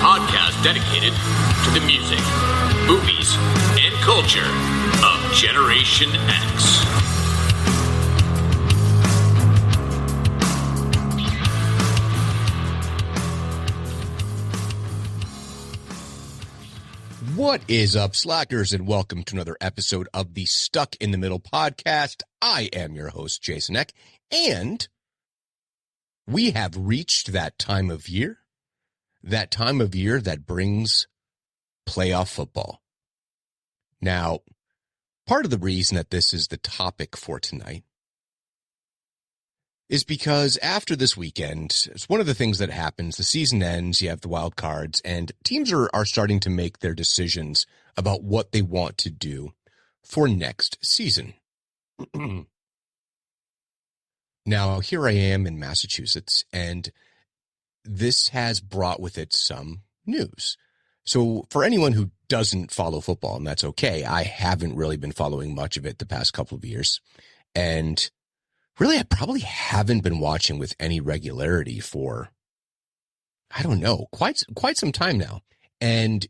podcast dedicated to the music, movies, and culture of Generation X. What is up, slackers, and welcome to another episode of the Stuck in the Middle podcast. I am your host, Jason Eck, and we have reached that time of year that brings playoff football. Now, part of the reason that this is the topic for tonight is because after this weekend, it's one of the things that happens. The season ends, you have the wild cards, and teams are starting to make their decisions about what they want to do for next season. Now, here I am in Massachusetts, and this has brought with it some news. So for anyone who doesn't follow football, and that's okay, I haven't really been following much of it the past couple of years. And really, I probably haven't been watching with any regularity for, I don't know, quite some time now. And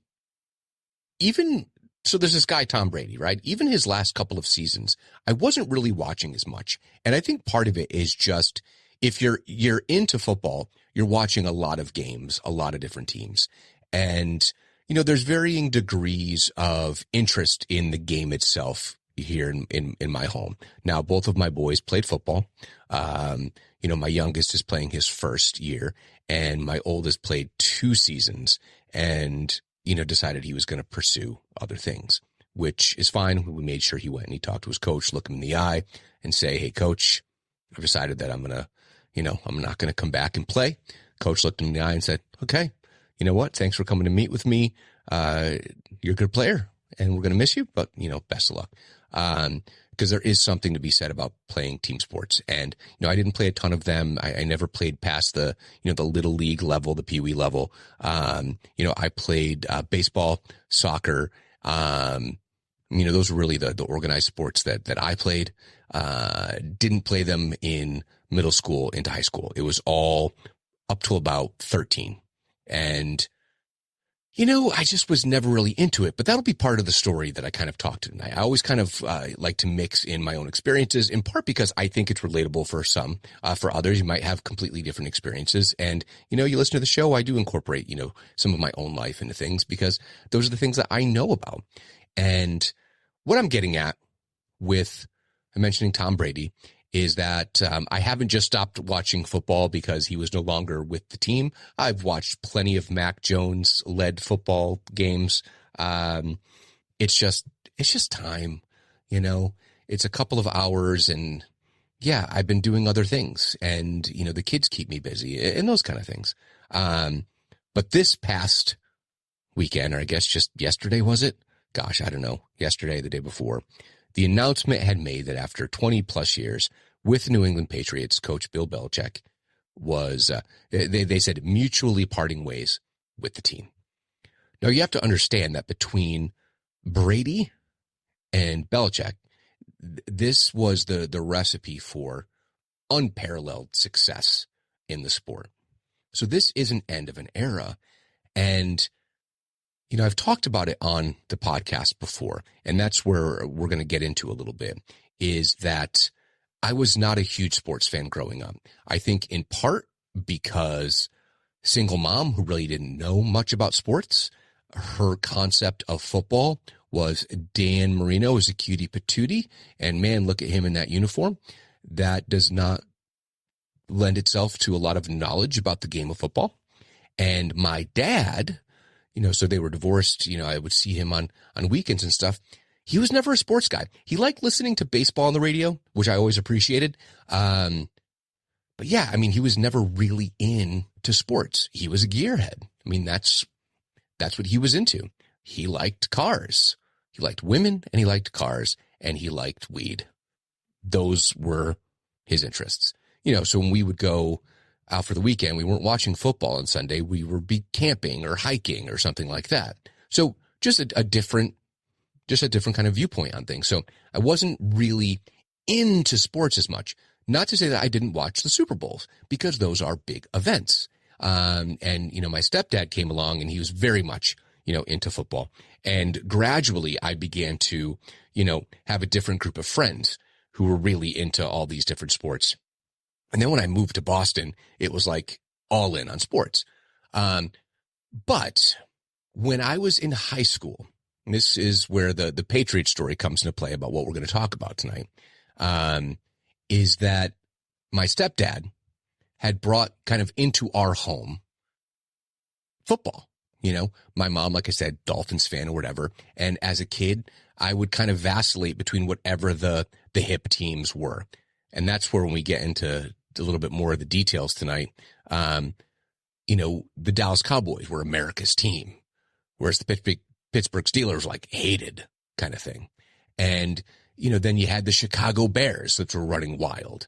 so there's this guy, Tom Brady, right? Even his last couple of seasons, I wasn't really watching as much. And I think part of it is just, if you're into football, you're watching a lot of games, a lot of different teams. And, you know, there's varying degrees of interest in the game itself here in my home. Now, both of my boys played football. You know, my youngest is playing his first year, and my oldest played 2 seasons and, you know, decided he was going to pursue other things, which is fine. We made sure he went and he talked to his coach, look him in the eye and say, "Hey, coach, I've decided that I'm not going to come back and play." Coach looked him in the eye and said, "Okay, you know what? Thanks for coming to meet with me. You're a good player and we're going to miss you, but, you know, best of luck." Because there is something to be said about playing team sports. And, you know, I didn't play a ton of them. I never played past the little league level, the peewee level. You know, I played baseball, soccer. You know, those were really the organized sports that I played. Didn't play them in middle school into high school. It was all up to about 13. And, you know, I just was never really into it, but that'll be part of the story that I kind of talked tonight. I always kind of like to mix in my own experiences, in part because I think it's relatable for some. For others, you might have completely different experiences. And, you know, you listen to the show, I do incorporate, you know, some of my own life into things because those are the things that I know about. And what I'm getting at with mentioning Tom Brady is that I haven't just stopped watching football because he was no longer with the team. I've watched plenty of Mac Jones-led football games. It's just time, you know. It's a couple of hours, and yeah, I've been doing other things, and you know, the kids keep me busy and those kind of things. But this past weekend, or I guess just yesterday, was it? Gosh, I don't know. Yesterday, the day before, the announcement had made that after 20 plus years with the New England Patriots, coach Bill Belichick was, they said, mutually parting ways with the team. Now, you have to understand that between Brady and Belichick, this was the recipe for unparalleled success in the sport. So this is an end of an era. And you know, I've talked about it on the podcast before, and that's where we're going to get into a little bit, is that I was not a huge sports fan growing up. I think in part because single mom who really didn't know much about sports, her concept of football was Dan Marino is a cutie patootie, and man, look at him in that uniform. That does not lend itself to a lot of knowledge about the game of football. And my dad, you know, so they were divorced. You know, I would see him on weekends and stuff. He was never a sports guy. He liked listening to baseball on the radio, which I always appreciated. But yeah, I mean, he was never really into sports. He was a gearhead. I mean, that's what he was into. He liked cars. He liked women, and he liked cars, and he liked weed. Those were his interests. You know, so when we would go out for the weekend, we weren't watching football on Sunday. We were camping or hiking or something like that. So just a different kind of viewpoint on things. So I wasn't really into sports as much. Not to say that I didn't watch the Super Bowls, because those are big events. And, my stepdad came along and he was very much, into football. And gradually I began to, have a different group of friends who were really into all these different sports. And then when I moved to Boston, it was like all in on sports. But when I was in high school, and this is where the Patriots story comes into play about what we're going to talk about tonight, is that my stepdad had brought kind of into our home football. My mom, like I said, Dolphins fan or whatever. And as a kid, I would kind of vacillate between whatever the hip teams were. And that's where, when we get into a little bit more of the details tonight, the Dallas Cowboys were America's team, whereas the Pittsburgh Steelers were like hated kind of thing. And, then you had the Chicago Bears that were running wild,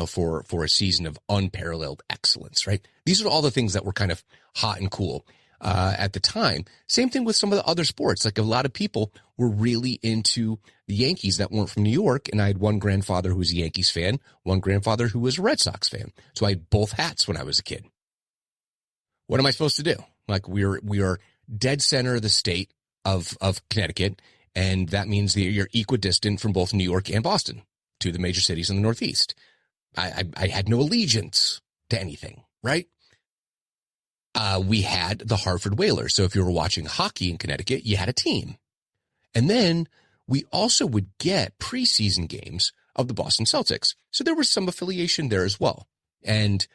for a season of unparalleled excellence, right? These are all the things that were kind of hot and cool at the time. Same thing with some of the other sports. Like, a lot of people were really into the Yankees that weren't from New York. And I had one grandfather who was a Yankees fan, one grandfather who was a Red Sox fan. So I had both hats when I was a kid. What am I supposed to do? Like, we are dead center of the state of Connecticut. And that means that you're equidistant from both New York and Boston, two of the major cities in the Northeast. I had no allegiance to anything, right? We had the Hartford Whalers. So if you were watching hockey in Connecticut, you had a team. And then we also would get preseason games of the Boston Celtics. So there was some affiliation there as well. And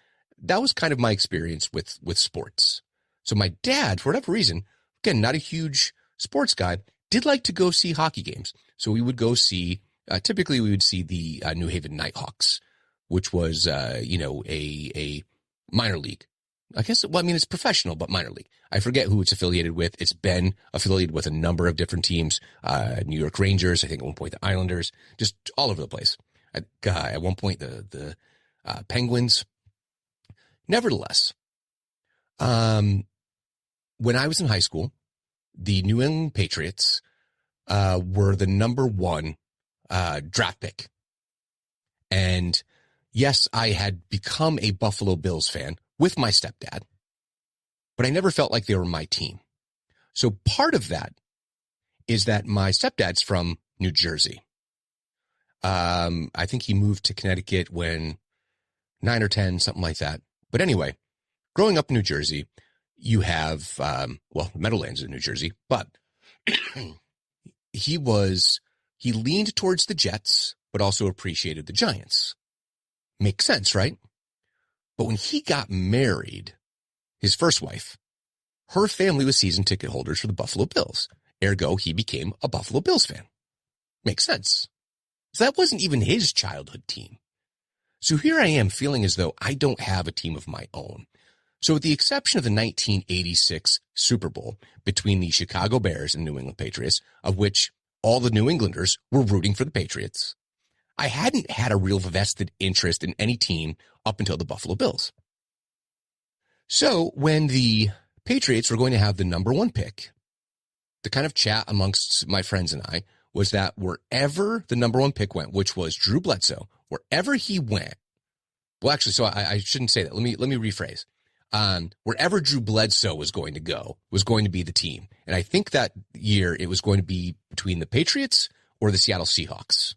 that was kind of my experience with sports. So my dad, for whatever reason, again, not a huge sports guy, did like to go see hockey games. So we would go see, typically we would see the New Haven Nighthawks, which was, a minor league. I guess, it's professional, but minor league. I forget who it's affiliated with. It's been affiliated with a number of different teams, New York Rangers, I think at one point the Islanders, just all over the place. At one point the Penguins. Nevertheless, when I was in high school, the New England Patriots were the number one draft pick. And yes, I had become a Buffalo Bills fan with my stepdad, but I never felt like they were my team. So part of that is that my stepdad's from New Jersey. I think he moved to Connecticut when 9 or 10, something like that. But anyway, growing up in New Jersey, you have, the Meadowlands in New Jersey, but he leaned towards the Jets, but also appreciated the Giants. Makes sense, right? But when he got married, his first wife, her family was season ticket holders for the Buffalo Bills. Ergo, he became a Buffalo Bills fan. Makes sense. So that wasn't even his childhood team. So here I am feeling as though I don't have a team of my own. So with the exception of the 1986 Super Bowl between the Chicago Bears and New England Patriots, of which all the New Englanders were rooting for the Patriots, I hadn't had a real vested interest in any team up until the Buffalo Bills. So when the Patriots were going to have the number one pick, the kind of chat amongst my friends and I was that wherever the number one pick went, which was Drew Bledsoe, wherever he went, well, actually, so I shouldn't say that. Let me rephrase. Wherever Drew Bledsoe was going to go was going to be the team. And I think that year it was going to be between the Patriots or the Seattle Seahawks.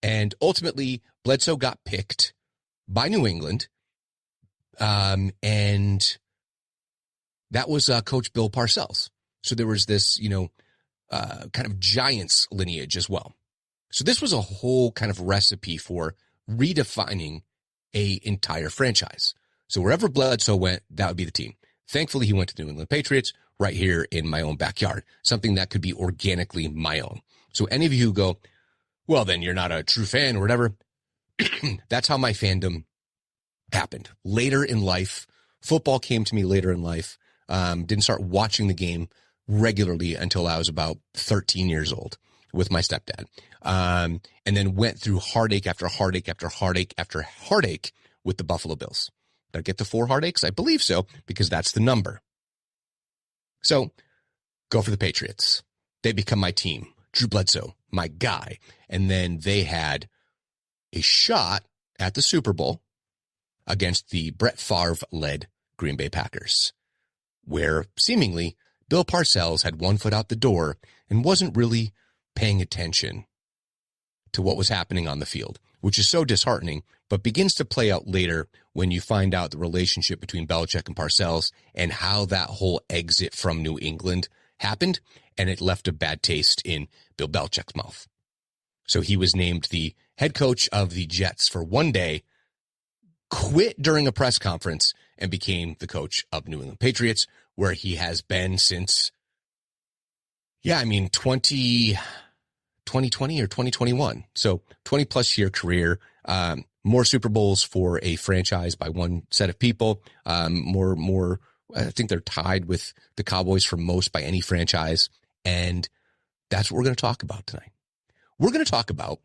And ultimately, Bledsoe got picked by New England. And that was Coach Bill Parcells. So there was this, kind of Giants lineage as well. So this was a whole kind of recipe for redefining a entire franchise. So wherever Bledsoe went, that would be the team. Thankfully, he went to the New England Patriots right here in my own backyard, something that could be organically my own. So any of you who go, well, then you're not a true fan or whatever, that's how my fandom happened. Later in life, football came to me later in life. Didn't start watching the game regularly until I was about 13 years old with my stepdad. And then went through heartache after heartache after heartache after heartache with the Buffalo Bills. Did I get to 4 heartaches? I believe so, because that's the number. So go for the Patriots. They become my team. Drew Bledsoe, my guy. And then they had a shot at the Super Bowl against the Brett Favre-led Green Bay Packers, where seemingly Bill Parcells had one foot out the door and wasn't really paying attention to what was happening on the field, which is so disheartening, but begins to play out later when you find out the relationship between Belichick and Parcells and how that whole exit from New England happened, and it left a bad taste in Bill Belichick's mouth. So he was named the head coach of the Jets for one day, quit during a press conference, and became the coach of New England Patriots, where he has been since, 2020 or 2021. So 20 plus year career, more Super Bowls for a franchise by one set of people, more, I think they're tied with the Cowboys for most by any franchise. And that's what we're going to talk about tonight. We're going to talk about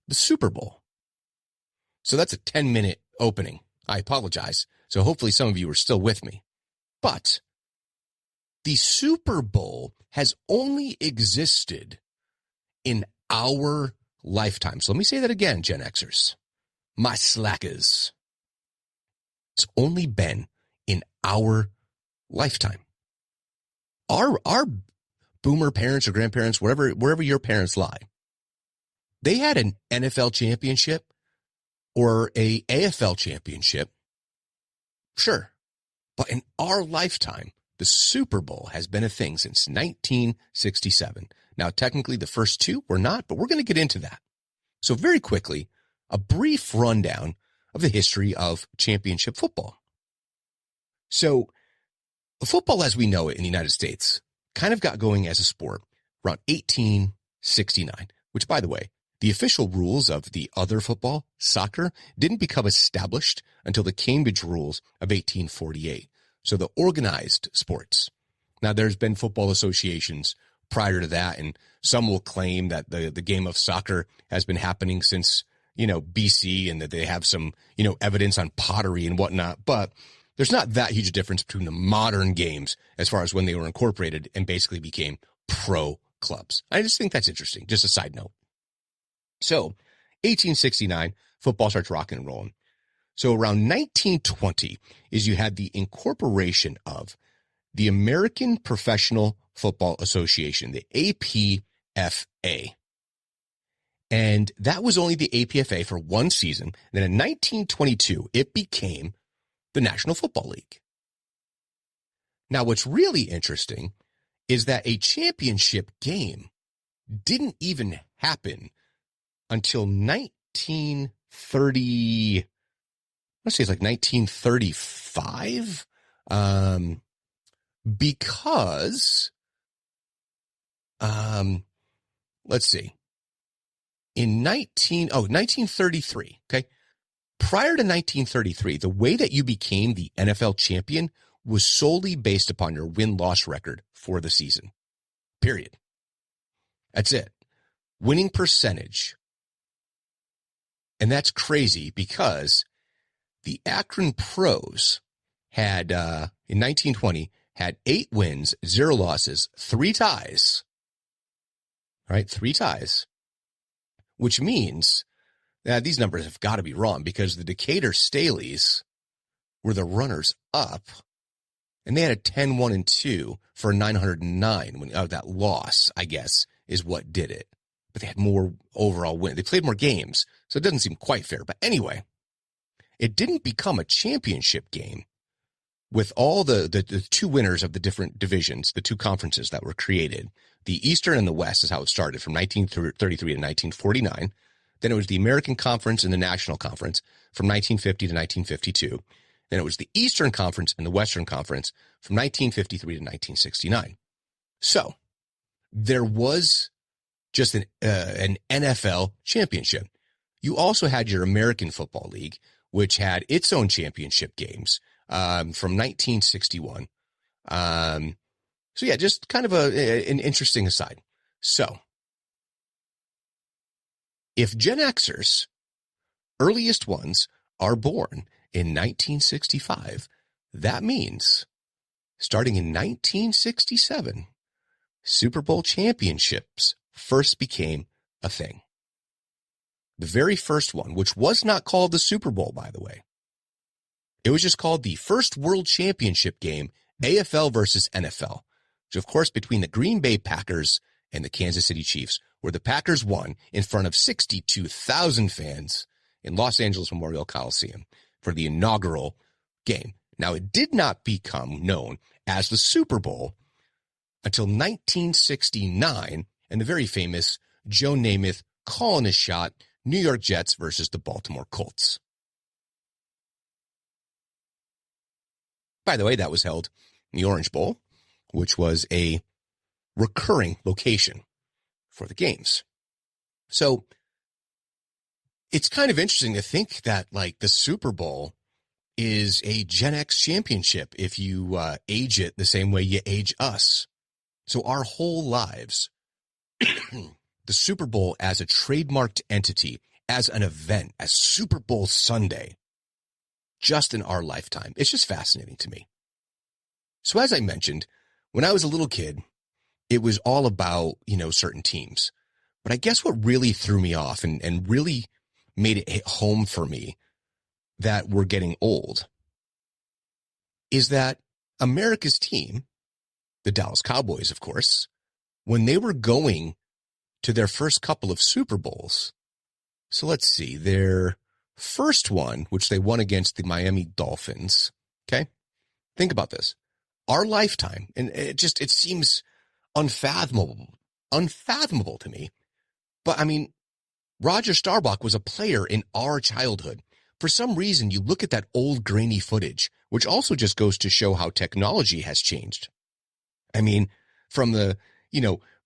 the Super Bowl. So that's a 10-minute opening. I apologize. So hopefully some of you are still with me. But the Super Bowl has only existed in our lifetime. So let me say that again, Gen Xers. My slackers. It's only been in our lifetime. Our boomer parents or grandparents, wherever your parents lie, they had an NFL championship or a AFL championship. Sure. But in our lifetime, the Super Bowl has been a thing since 1967. Now, technically, the first two were not, but we're going to get into that. So very quickly, a brief rundown of the history of championship football. So football as we know it in the United States kind of got going as a sport around 1869, which, by the way, the official rules of the other football, soccer, didn't become established until the Cambridge Rules of 1848. So the organized sports. Now, there's been football associations prior to that, and some will claim that the game of soccer has been happening since, BC, and that they have some, evidence on pottery and whatnot. But there's not that huge a difference between the modern games as far as when they were incorporated and basically became pro clubs. I just think that's interesting. Just a side note. So 1869, football starts rocking and rolling. So around 1920 is you had the incorporation of the American Professional Football Association, the APFA. And that was only the APFA for one season. Then in 1922, it became the National Football League. Now, what's really interesting is that a championship game didn't even happen until 1930. Let's say it's like 1935, because, let's see, in 1933, okay, prior to 1933, the way that you became the NFL champion was solely based upon your win-loss record for the season, period. That's it. Winning percentage. And that's crazy because the Akron Pros had, in 1920, had 8 wins, 0 losses, 3 ties. All right, 3 ties. Which means that these numbers have got to be wrong because the Decatur Staleys were the runners up. And they had a 10-1-2 for 909 when that loss, I guess, is what did it. But they had more overall win. They played more games, so it doesn't seem quite fair. But anyway, it didn't become a championship game with all the 2 winners of the different divisions, the 2 conferences that were created. The Eastern and the West is how it started from 1933 to 1949. Then it was the American Conference and the National Conference from 1950 to 1952. Then it was the Eastern Conference and the Western Conference from 1953 to 1969. So there was just an NFL championship. You also had your American Football League, which had its own championship games from 1961. So yeah, just kind of an interesting aside. So if Gen Xers, earliest ones, are born in 1965, that means starting in 1967, Super Bowl championships first became a thing. The very first one, which was not called the Super Bowl, by the way, It was just called the First World Championship Game, AFL versus NFL, which of course between the Green Bay Packers and the Kansas City Chiefs, where the Packers won in front of 62,000 fans in Los Angeles Memorial Coliseum for the inaugural game. Now, it did not become known as the Super Bowl until 1969 and the very famous Joe Namath calling a shot, New York Jets versus the Baltimore Colts. By the way, that was held in the Orange Bowl, which was a recurring location for the games. So it's kind of interesting to think that like the Super Bowl is a Gen X championship if you age it the same way you age us. So our whole lives, the Super Bowl as a trademarked entity, as an event, as Super Bowl Sunday, just in our lifetime. It's just fascinating to me. So as I mentioned, when I was a little kid, it was all about, certain teams. But I guess what really threw me off and really made it hit home for me that we're getting old is that America's team, the Dallas Cowboys, of course, when they were going to their first couple of Super Bowls, so let's see, their first one, which they won against the Miami Dolphins, okay? Think about this. Our lifetime, and it seems unfathomable to me, but I mean, Roger Staubach was a player in our childhood. For some reason, you look at that old grainy footage, which also just goes to show how technology has changed. I mean, from the,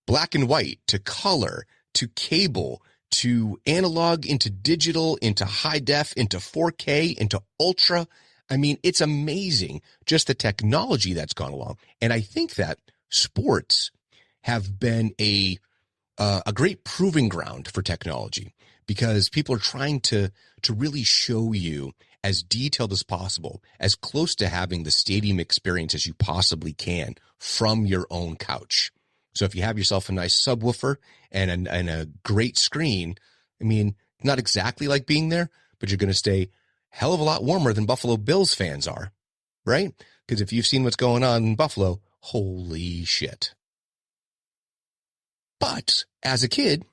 black and white to color to cable to analog into digital into high def into 4K into ultra. I mean, it's amazing just the technology that's gone along. And I think that sports have been a great proving ground for technology because people are trying to really show you as detailed as possible, as close to having the stadium experience as you possibly can from your own couch. So if you have yourself a nice subwoofer and a great screen, I mean, not exactly like being there, but you're going to stay hell of a lot warmer than Buffalo Bills fans are, right? Because if you've seen what's going on in Buffalo, holy shit. But as a kid,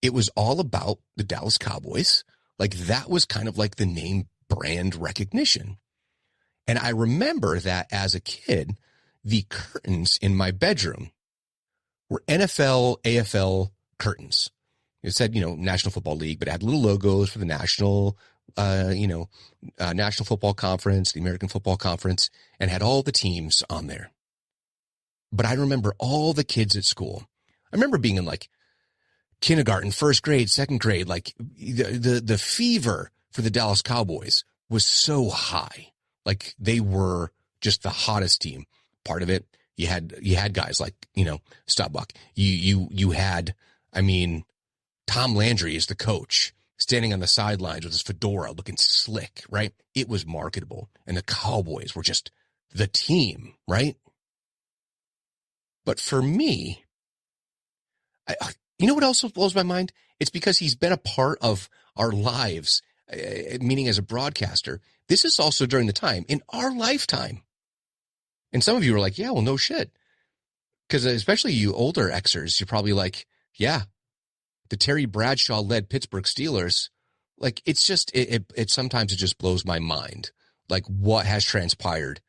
it was all about the Dallas Cowboys. Like that was kind of like the name brand recognition. And I remember that as a kid, the curtains in my bedroom were NFL, AFL curtains. It said, National Football League, but it had little logos for the National Football Conference, the American Football Conference, and had all the teams on there. But I remember all the kids at school. I remember being in like kindergarten, first grade, second grade, like the fever for the Dallas Cowboys was so high. Like they were just the hottest team. Part of it, you had guys like, Staubach. You had, Tom Landry is the coach standing on the sidelines with his fedora looking slick, right? It was marketable. And the Cowboys were just the team, right? But for me, you know what else blows my mind? It's because he's been a part of our lives, meaning as a broadcaster. This is also during the time in our lifetime. And some of you are like, yeah, well, no shit. Because especially you older Xers, you're probably like, yeah, the Terry Bradshaw led Pittsburgh Steelers. Like, it's just, it sometimes it just blows my mind. Like what has transpired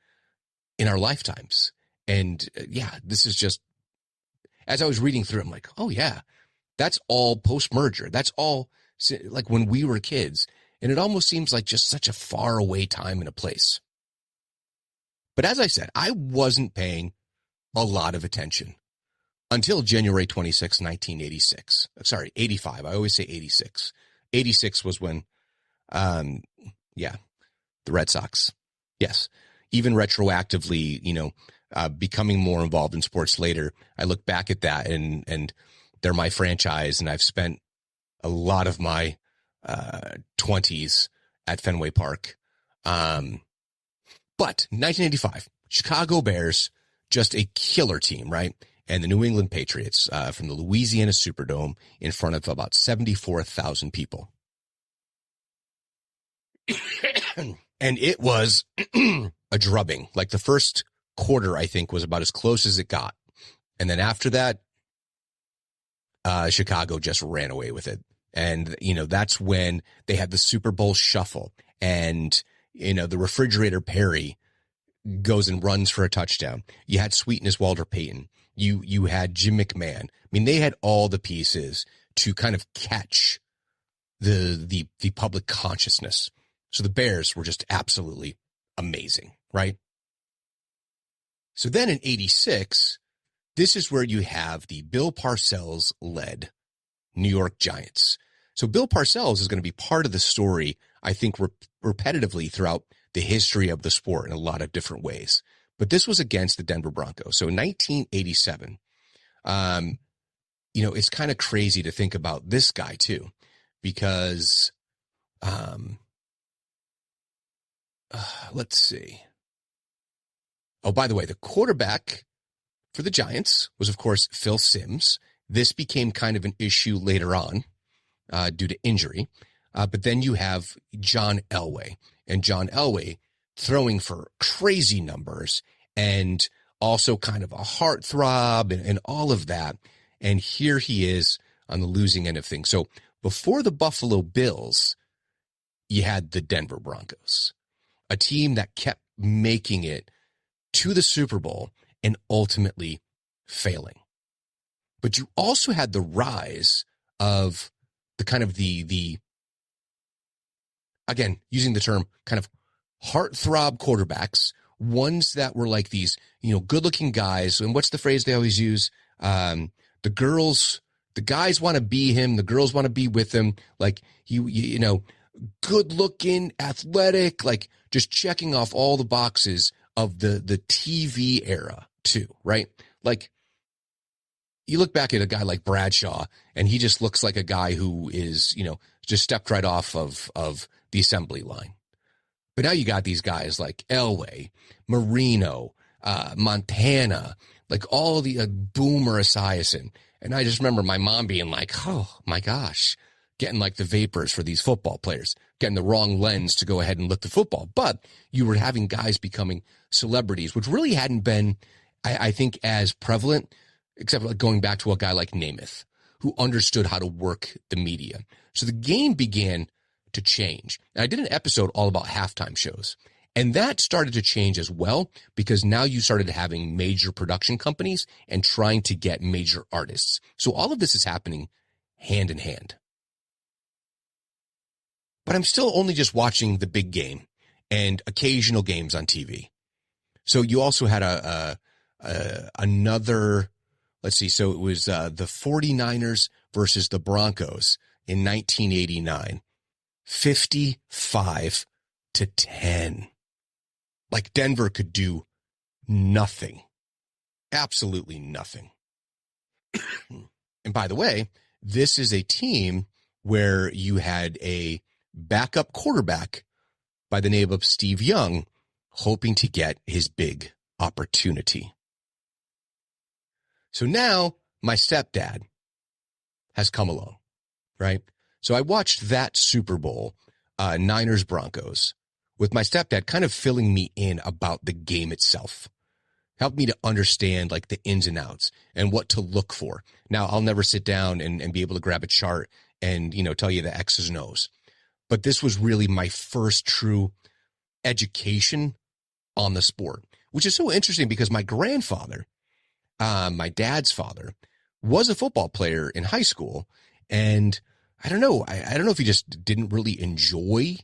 in our lifetimes. And yeah, this is just, as I was reading through, I'm like, oh yeah, that's all post-merger. That's all like when we were kids. And it almost seems like just such a far away time and a place. But as I said, I wasn't paying a lot of attention until January 26, 1986. Sorry, 85. I always say 86. 86 was when, the Red Sox. Yes. Even retroactively, becoming more involved in sports later, I look back at that and they're my franchise. And I've spent a lot of my 20s at Fenway Park. But 1985, Chicago Bears, just a killer team, right? And the New England Patriots from the Louisiana Superdome in front of about 74,000 people. And it was a drubbing. Like the first quarter, I think, was about as close as it got. And then after that, Chicago just ran away with it. And, that's when they had the Super Bowl shuffle. And, the refrigerator Perry goes and runs for a touchdown. You had Sweetness Walter Payton. You had Jim McMahon. I mean, they had all the pieces to kind of catch the public consciousness. So the Bears were just absolutely amazing, right? So then in 86, this is where you have the Bill Parcells-led New York Giants. So Bill Parcells is going to be part of the story, I think, repetitively throughout the history of the sport in a lot of different ways. But this was against the Denver Broncos. So in 1987, it's kind of crazy to think about this guy too, because let's see. Oh, by the way, the quarterback for the Giants was, of course, Phil Simms. This became kind of an issue later on due to injury. But then you have John Elway, and John Elway throwing for crazy numbers and also kind of a heartthrob and all of that. And here he is on the losing end of things. So before the Buffalo Bills, you had the Denver Broncos, a team that kept making it to the Super Bowl and ultimately failing. But you also had the rise of the kind of the again, using the term kind of heartthrob quarterbacks, ones that were like these, good-looking guys. And what's the phrase they always use? The guys want to be him. The girls want to be with him. Like, good-looking, athletic, like just checking off all the boxes of the TV era too, right? Like, you look back at a guy like Bradshaw, and he just looks like a guy who is, just stepped right off of the assembly line. But now you got these guys like Elway, Marino, Montana, like all the Boomer Esiason. And I just remember my mom being like, oh my gosh, getting like the vapors for these football players, getting the wrong lens to go ahead and look the football. But you were having guys becoming celebrities, which really hadn't been, I think, as prevalent, except like going back to a guy like Namath, who understood how to work the media. So the game began to change. And I did an episode all about halftime shows. And that started to change as well, because now you started having major production companies and trying to get major artists. So all of this is happening hand in hand. But I'm still only just watching the big game and occasional games on TV. So you also had another, let's see, so it was the 49ers versus the Broncos in 1989, 55-10. Like Denver could do nothing, absolutely nothing. And by the way, this is a team where you had a backup quarterback by the name of Steve Young hoping to get his big opportunity. So now my stepdad has come along, right? So I watched that Super Bowl, Niners Broncos, with my stepdad kind of filling me in about the game itself. Helped me to understand like the ins and outs and what to look for. Now, I'll never sit down and be able to grab a chart and, tell you the X's and O's. But this was really my first true education on the sport, which is so interesting because my grandfather, my dad's father, was a football player in high school. And I don't know. I don't know if he just didn't really enjoy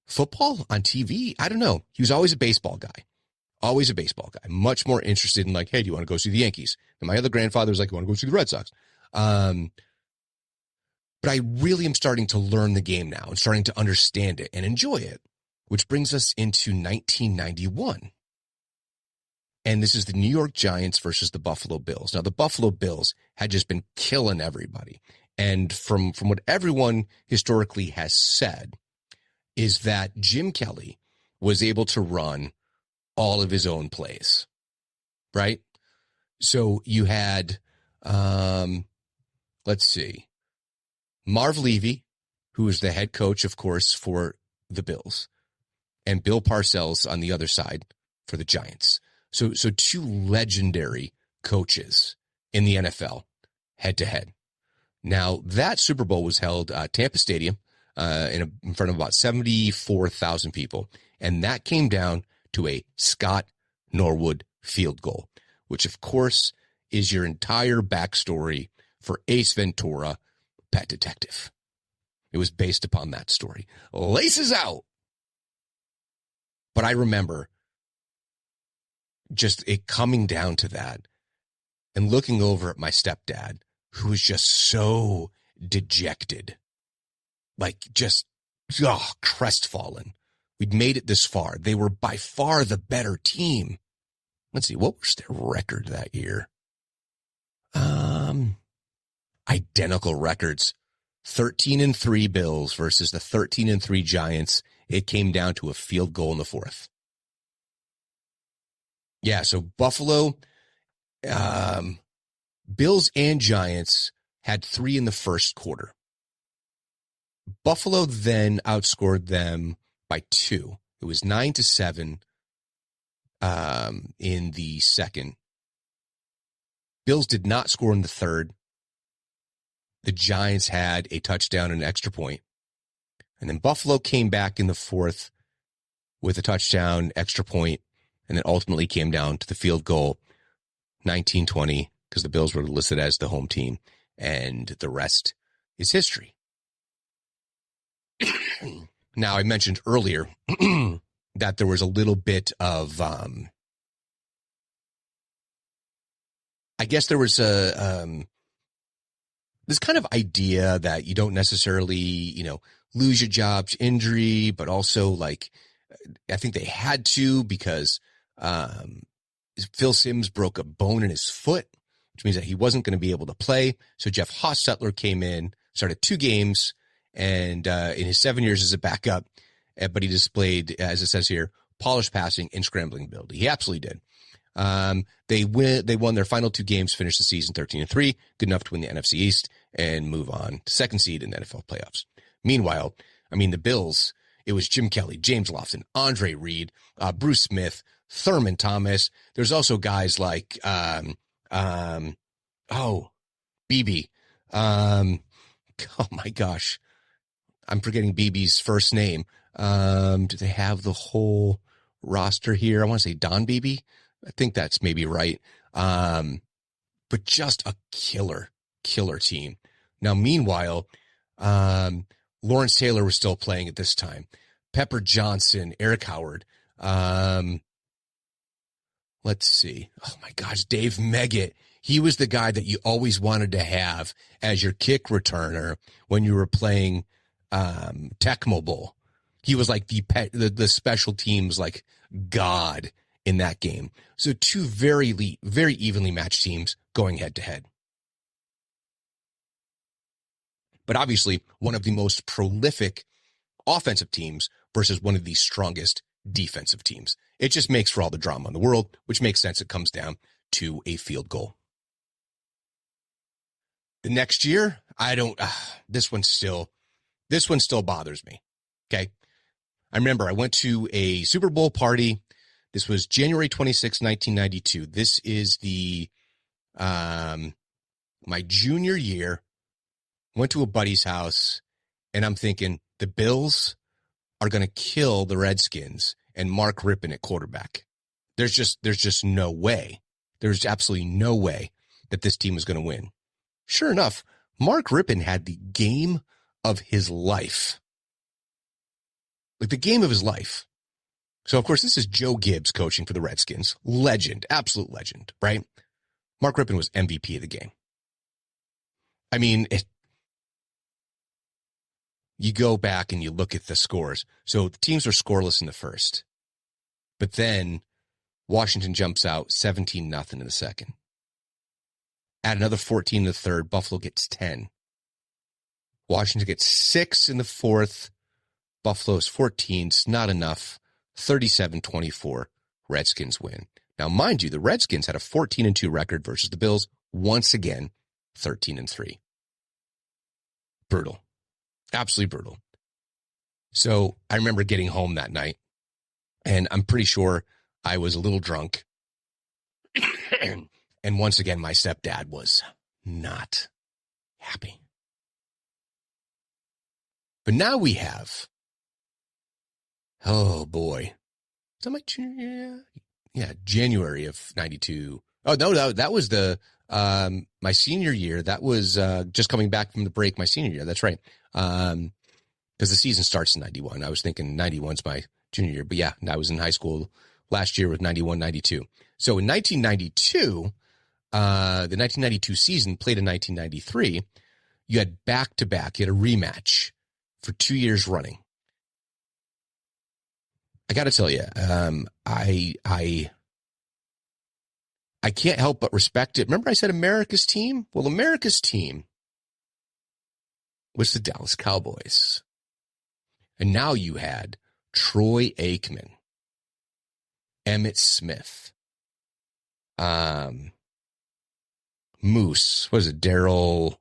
football on TV. I don't know. He was always a baseball guy. Always a baseball guy. Much more interested in like, hey, do you want to go see the Yankees? And my other grandfather was like, you want to go see the Red Sox? But I really am starting to learn the game now and starting to understand it and enjoy it, which brings us into 1991. And this is the New York Giants versus the Buffalo Bills. Now, the Buffalo Bills had just been killing everybody. And from what everyone historically has said is that Jim Kelly was able to run all of his own plays, right? So you had, let's see, Marv Levy, who was the head coach, of course, for the Bills. and Bill Parcells on the other side for the Giants. So two legendary coaches in the NFL head to head. Now, that Super Bowl was held at Tampa Stadium in front of about 74,000 people. And that came down to a Scott Norwood field goal, which, of course, is your entire backstory for Ace Ventura, Pet Detective. It was based upon that story. Laces out! But I remember just it coming down to that and looking over at my stepdad, who was just so dejected, like just, crestfallen. We'd made it this far. They were by far the better team. Let's see, what was their record that year? Identical records. 13-3 Bills versus the 13-3 Giants. It came down to a field goal in the fourth. Yeah, so Buffalo, Bills and Giants had 3 in the first quarter. Buffalo then outscored them by 2. It was 9-7 in the second. Bills did not score in the third. The Giants had a touchdown and an extra point. And then Buffalo came back in the fourth with a touchdown, extra point, and then ultimately came down to the field goal, 19-20, because the Bills were listed as the home team, and the rest is history. Now, I mentioned earlier that there was a little bit of, I guess there was this kind of idea that you don't necessarily, lose your job to injury, but also like, I think they had to because Phil Simms broke a bone in his foot, which means that he wasn't going to be able to play. So Jeff Hostetler came in, started 2 games, and in his 7 years as a backup, but he displayed, as it says here, polished passing and scrambling ability. He absolutely did. They won their final 2 games, finished the season 13-3, good enough to win the NFC East and move on to 2nd seed in the NFL playoffs. Meanwhile, the Bills, it was Jim Kelly, James Lofton, Andre Reed, Bruce Smith, Thurman Thomas. There's also guys like, BB. Oh my gosh. I'm forgetting BB's first name. Do they have the whole roster here? I want to say Don Beebe. I think that's maybe right. But just a killer team. Now, meanwhile, Lawrence Taylor was still playing at this time. Pepper Johnson, Eric Howard. Let's see. Oh my gosh, Dave Meggett. He was the guy that you always wanted to have as your kick returner when you were playing Tecmo Bowl. He was like the special teams like god in that game. So 2 very elite, very evenly matched teams going head to head. But obviously one of the most prolific offensive teams versus one of the strongest defensive teams. It just makes for all the drama in the world, which makes sense. It comes down to a field goal. The next year, this one still bothers me. Okay. I remember I went to a Super Bowl party. This was January 26, 1992. This is my junior year. Went to a buddy's house, and I'm thinking the Bills are going to kill the Redskins and Mark Rippon at quarterback. There's just no way. There's absolutely no way that this team is going to win. Sure enough, Mark Rippon had the game of his life. Like the game of his life. So, of course, this is Joe Gibbs coaching for the Redskins. Legend, absolute legend, right? Mark Rippon was MVP of the game. You go back and you look at the scores. So the teams are scoreless in the first. But then Washington jumps out 17-0 in the second. Add another 14 in the third. Buffalo gets 10. Washington gets 6 in the fourth. Buffalo's 14. It's not enough. 37-24. Redskins win. Now, mind you, the Redskins had a 14-2 record versus the Bills. Once again, 13-3. Brutal. Absolutely brutal. So I remember getting home that night And I'm pretty sure I was a little drunk. And once again, my stepdad was not happy. But now we have, oh boy, is that my junior year? Yeah, January of 92. Oh, no, that was my senior year. That was just coming back from the break, my senior year. That's right. Because the season starts in 91. I was thinking 91's my junior year. But yeah, I was in high school last year with 91, 92. So in 1992, the 1992 season played in 1993. You had back-to-back. You had a rematch for 2 years running. I got to tell you, I can't help but respect it. Remember I said America's team? Well, America's team was the Dallas Cowboys. And now you had Troy Aikman, Emmitt Smith, Moose, what is it, Daryl?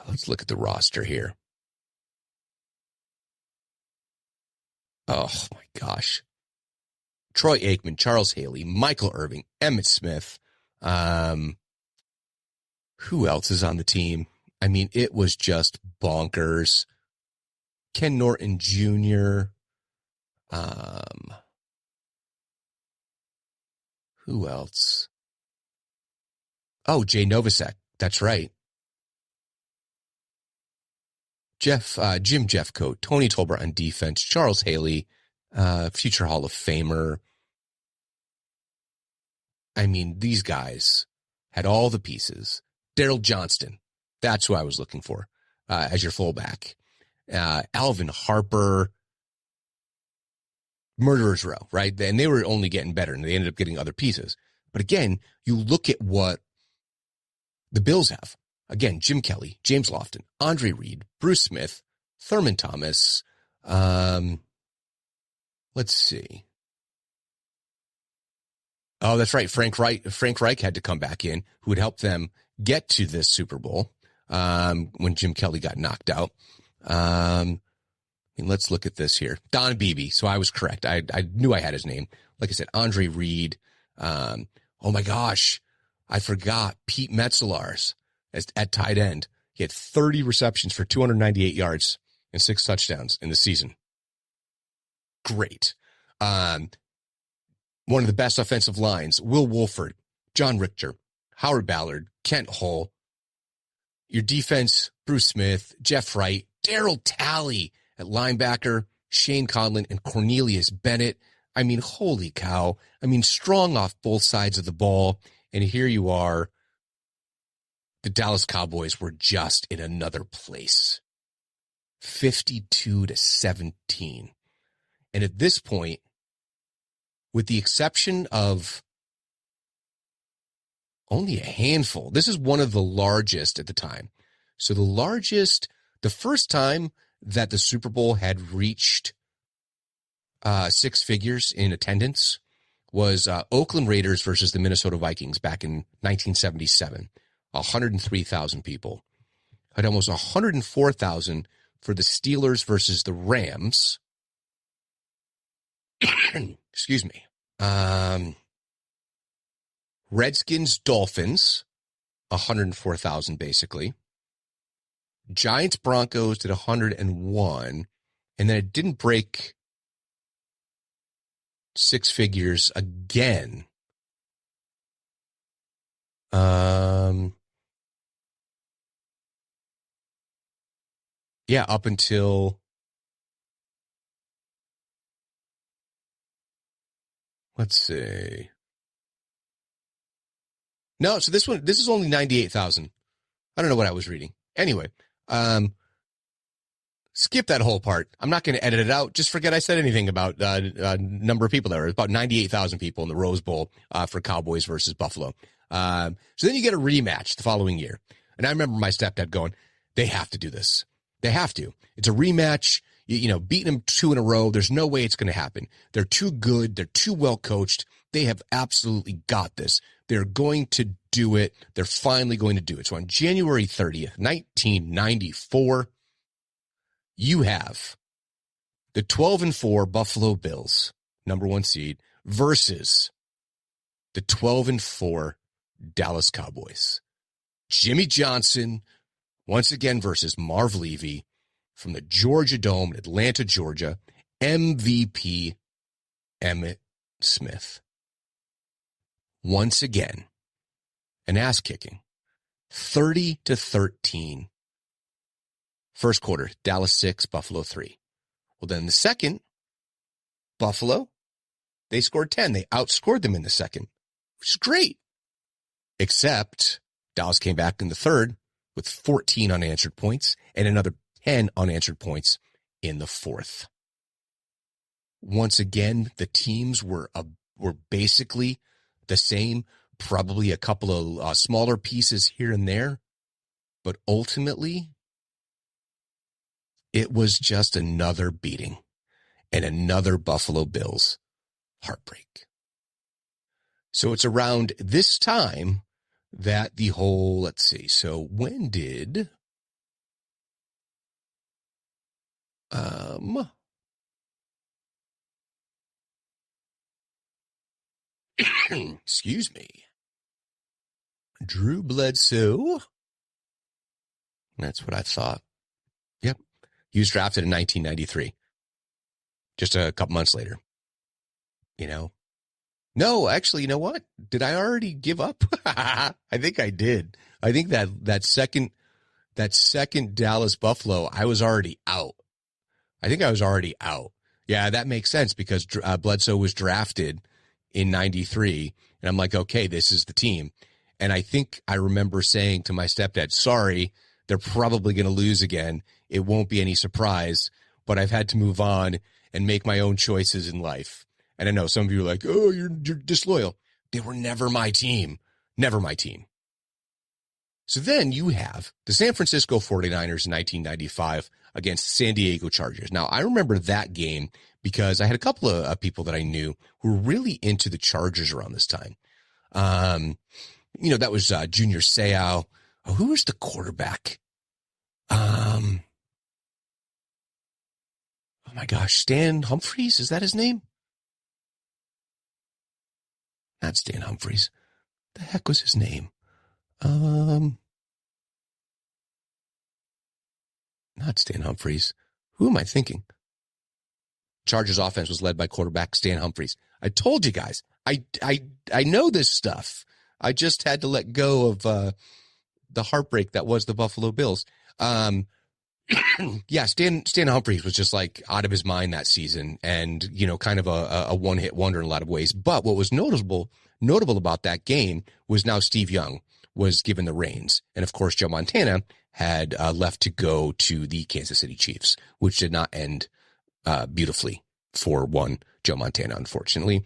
Let's look at the roster here. Oh, my gosh. Troy Aikman, Charles Haley, Michael Irving, Emmitt Smith. Who else is on the team? I mean, it was just bonkers. Ken Norton Jr. Who else? Oh, Jay Novacek. That's right. Jim Jeffcoat, Tony Tolbert on defense, Charles Haley, future Hall of Famer. I mean, these guys had all the pieces. Daryl Johnston, that's who I was looking for as your fullback. Alvin Harper, Murderers Row, right? And they were only getting better, and they ended up getting other pieces. But again, you look at what the Bills have. Again, Jim Kelly, James Lofton, Andre Reed, Bruce Smith, Thurman Thomas. Let's see. Oh, that's right. Frank Reich had to come back in, who would help them get to this Super Bowl when Jim Kelly got knocked out. And let's look at this here. Don Beebe. So I was correct. I knew I had his name. Like I said, Andre Reed. Oh my gosh. I forgot Pete Metzelaars at tight end. He had 30 receptions for 298 yards and 6 touchdowns in the season. Great. One of the best offensive lines, Will Wolford, John Richter, Howard Ballard, Kent Hull. Your defense, Bruce Smith, Jeff Wright, Darryl Talley at linebacker, Shane Conlon, and Cornelius Bennett. I mean, holy cow. I mean, strong off both sides of the ball. And here you are. The Dallas Cowboys were just in another place. 52-17. And at this point, with the exception of only a handful, this is one of the largest at the time. So the first time that the Super Bowl had reached 6 figures in attendance was Oakland Raiders versus the Minnesota Vikings back in 1977. 103,000 people. Had almost 104,000 for the Steelers versus the Rams. Excuse me. Redskins, Dolphins, 104,000 basically. Giants, Broncos did 101. And then it didn't break 6 figures again. Yeah, up until, let's see. No, so this is only 98,000. I don't know what I was reading. Anyway, skip that whole part. I'm not going to edit it out. Just forget I said anything about number of people there. It was about 98,000 people in the Rose Bowl for Cowboys versus Buffalo. So then you get a rematch the following year. And I remember my stepdad going, they have to do this. They have to. It's a rematch. You know, beating them 2 in a row. There's no way it's going to happen. They're too good. They're too well coached. They have absolutely got this. They're going to do it. They're finally going to do it. So on January 30th, 1994, you have The 12-4 Buffalo Bills, number 1 seed, versus the 12-4 Dallas Cowboys. Jimmy Johnson, once again, versus Marv Levy from the Georgia Dome in Atlanta, Georgia. MVP Emmitt Smith. Once again, an ass-kicking. 30-13. First quarter, Dallas 6, Buffalo 3. Well, then the second, Buffalo, they scored 10. They outscored them in the second, which is great. Except Dallas came back in the third with 14 unanswered points and another 10 unanswered points in the fourth. Once again, the teams were basically the same, probably a couple of smaller pieces here and there, but ultimately, it was just another beating and another Buffalo Bills heartbreak. So it's around this time that the whole, let's see, so when did, excuse me, Drew Bledsoe, that's what I thought. Yep. He was drafted in 1993, just a couple months later. You know? No, actually, you know what? Did I already give up? I think I did. I think that second Dallas Buffalo, I was already out. I think I was already out. Yeah, that makes sense because Bledsoe was drafted in 93, and I'm like, okay, this is the team. And I think I remember saying to my stepdad, sorry, they're probably going to lose again. It won't be any surprise, but I've had to move on and make my own choices in life. And I know some of you are like, oh, you're disloyal. They were never my team. Never my team. So then you have the San Francisco 49ers in 1995 against San Diego Chargers. Now, I remember that game because I had a couple of people that I knew who were really into the Chargers around this time. That was Junior Seau. Oh, who was the quarterback? Oh my gosh, Stan Humphries, is that his name? Not Stan Humphries. The heck was his name? Not Stan Humphries. Who am I thinking? Chargers offense was led by quarterback Stan Humphries. I told you guys, I know this stuff. I just had to let go of the heartbreak that was the Buffalo Bills. Yeah, Stan Humphries was just like out of his mind that season and, kind of a one-hit wonder in a lot of ways. But what was notable about that game was now Steve Young was given the reins. And of course, Joe Montana had left to go to the Kansas City Chiefs, which did not end beautifully for one Joe Montana, unfortunately,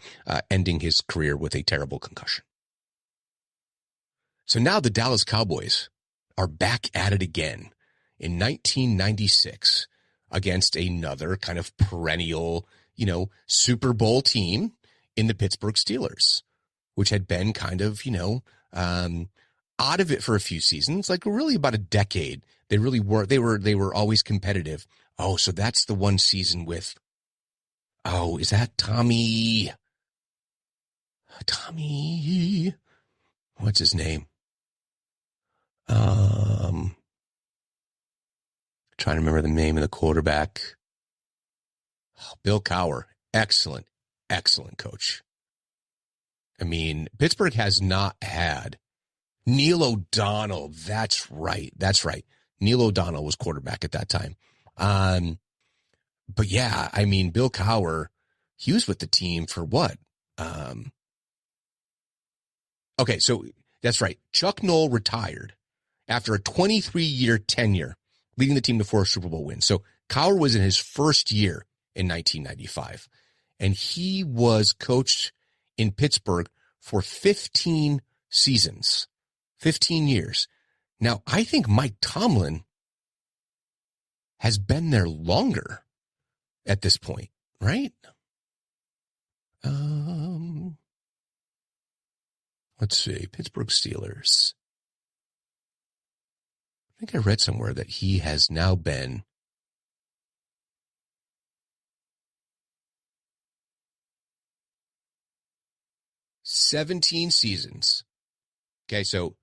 ending his career with a terrible concussion. So now the Dallas Cowboys are back at it again in 1996 against another kind of perennial, Super Bowl team in the Pittsburgh Steelers, which had been kind of, out of it for a few seasons, like really about a decade. They really were. They were always competitive. Oh, so that's the one season with, is that Tommy? What's his name? Trying to remember the name of the quarterback. Bill Cowher. Excellent coach. I mean, Pittsburgh has not had Neil O'Donnell. That's right. Neil O'Donnell was quarterback at that time. But yeah, I mean, Bill Cowher, he was with the team for what? Okay, so that's right. Chuck Noll retired after a 23-year tenure, leading the team to 4 Super Bowl wins. So Cowher was in his first year in 1995, and he was coached in Pittsburgh for 15 seasons, 15 years. Now, I think Mike Tomlin has been there longer at this point, right? Let's see, Pittsburgh Steelers. I think I read somewhere that he has now been 17 seasons. Okay, so,